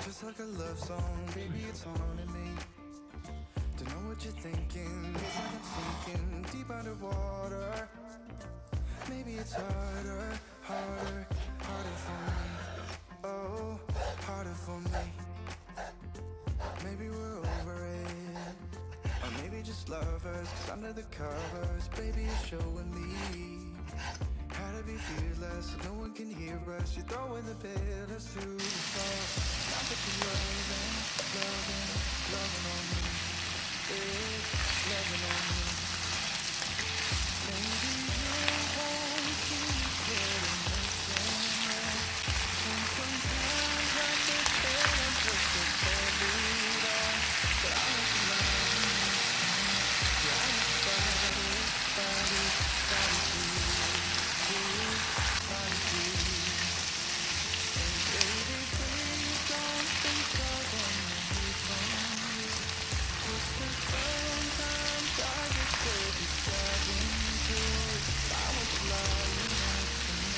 Just like a love song, baby, it's haunting me. Don't know what you're thinking, it's like I'm sinking deep underwater. Maybe it's harder, harder, harder for me. Oh, harder for me. Maybe we're over it, or maybe just lovers, 'cause under the covers, baby, you're showing me how to be fearless, so no one can hear us. You're throwing the pillars to the floor. Now that you're loving, loving, loving on me, yeah, loving on me. Maybe you won't see me getting emotional, and sometimes I pretend I'm just a believer, but I want to love you next to me. Yeah, I want your body, body, body too, yeah, body too. And baby, please don't think I want me from you, just 'cause sometimes I get so distracted too. I want to love you next to me.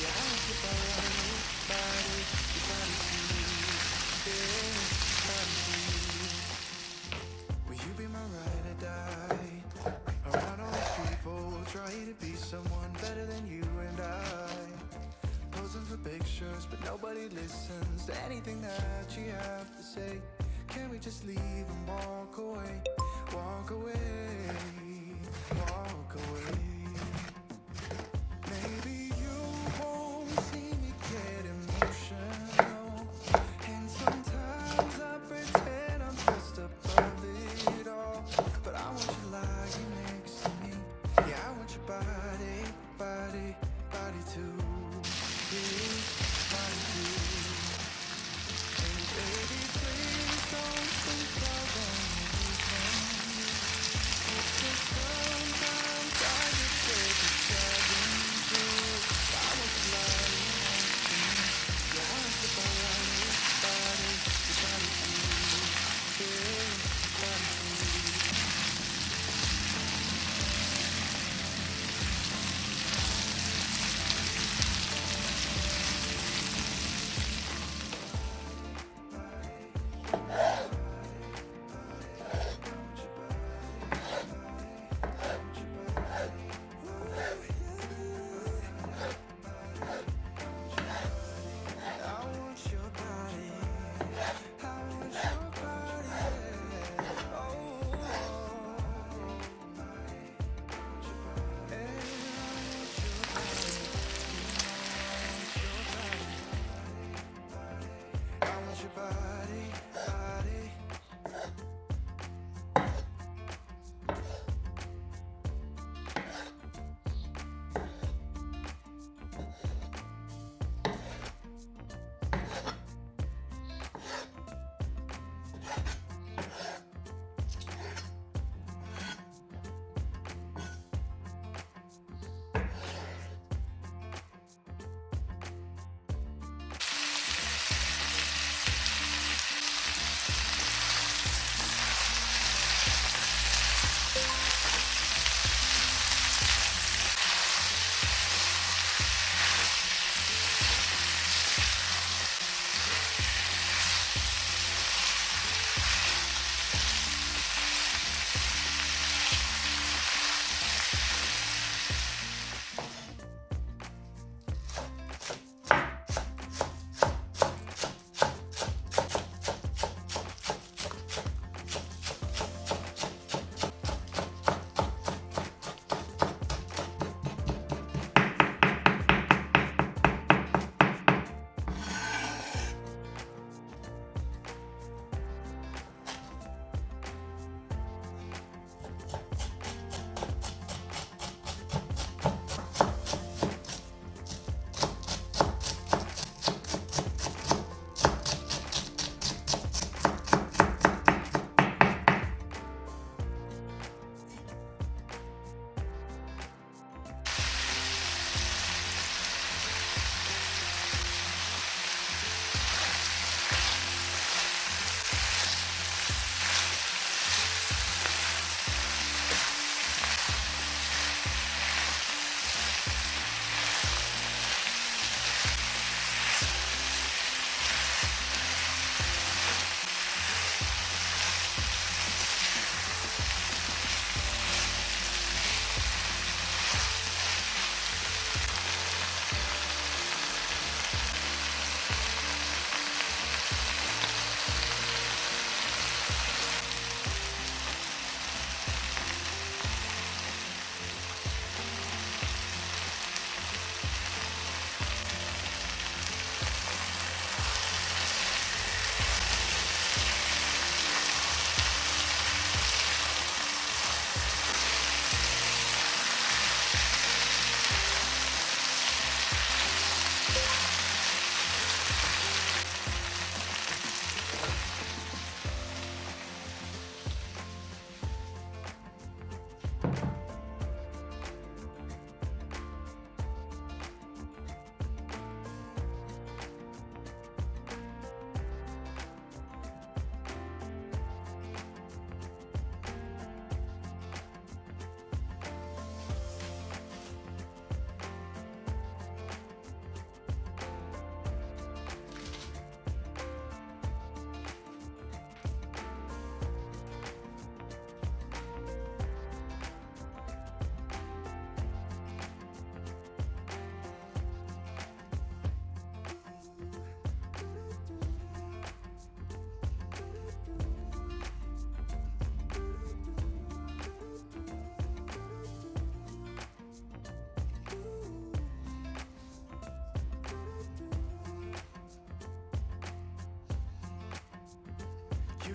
Yeah, I want your body, body, your body too, yeah, body too. Will you be my ride or die? Around all these people, try to be someone better than you and I. Posing for pictures, but nobody listens to anything that you have to say. Can we just leave and walk away? Walk away, walk away. Maybe you won't see me get emotional, and sometimes I pretend I'm just above it all, but I want you lying next to me. Yeah, I want your body, body, body too, yeah, body too. And baby, please don't think I want you from you, just 'cause sometimes I get so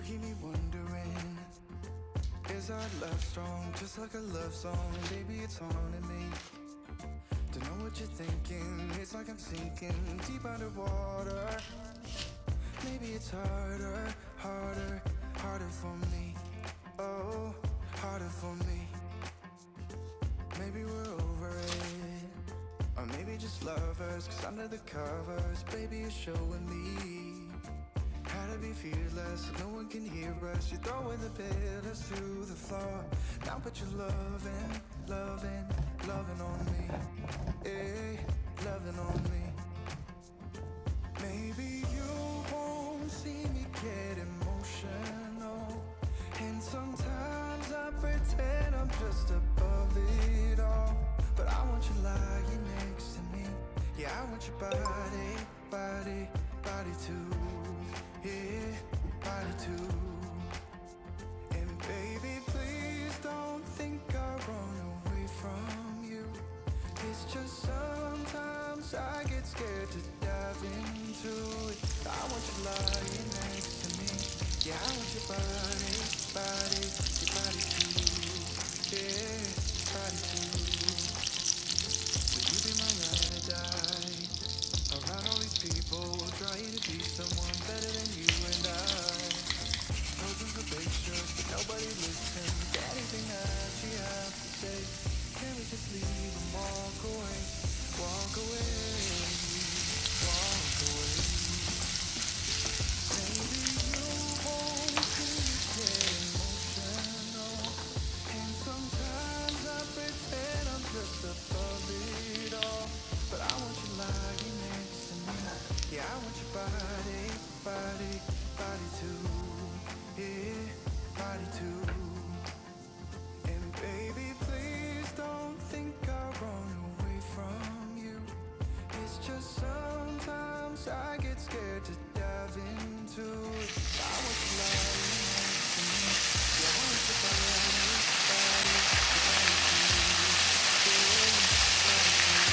keep me wondering, is our love strong, just like a love song? Baby, it's haunting me. Don't know what you're thinking, it's like I'm sinking deep underwater. Maybe it's harder, harder, harder for me. Oh, harder for me. Maybe we're over it, or maybe just lovers, cause under the covers, baby, you're showing me how to be fearless, so no one can hear us. You're throwing the pillars through the floor. Now put your loving, loving, loving on me. Yeah, loving on me. Maybe you won't see me get emotional, and sometimes I pretend I'm just above it all. But I want you lying next to me. Yeah, I want your body, body, body too. Yeah, body too. And baby, please don't think I run away from you. It's just sometimes I get scared to dive into it. I want you lying next to me. Yeah, I want your body, body, your body too. Yeah, body too. Will you be my ride or die? Around all these people trying to be someone better than you and I. Hoping for pictures, but nobody listens to anything that you have to say. Can we just leave and walk away? Walk away, walk away. Maybe you won't see me get emotional, and sometimes I pretend I'm just above it all. But I want you lying next to me. Yeah, I want your body, body, body too. Yeah, body too. And baby, please don't think I'll run away from you. It's just sometimes I get scared to dive into it. I want you lying next to me. Yeah, I want your body, body, your body too. Yeah, body too.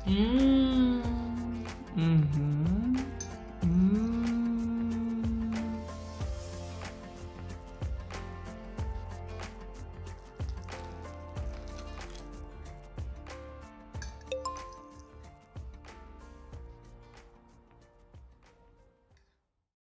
อื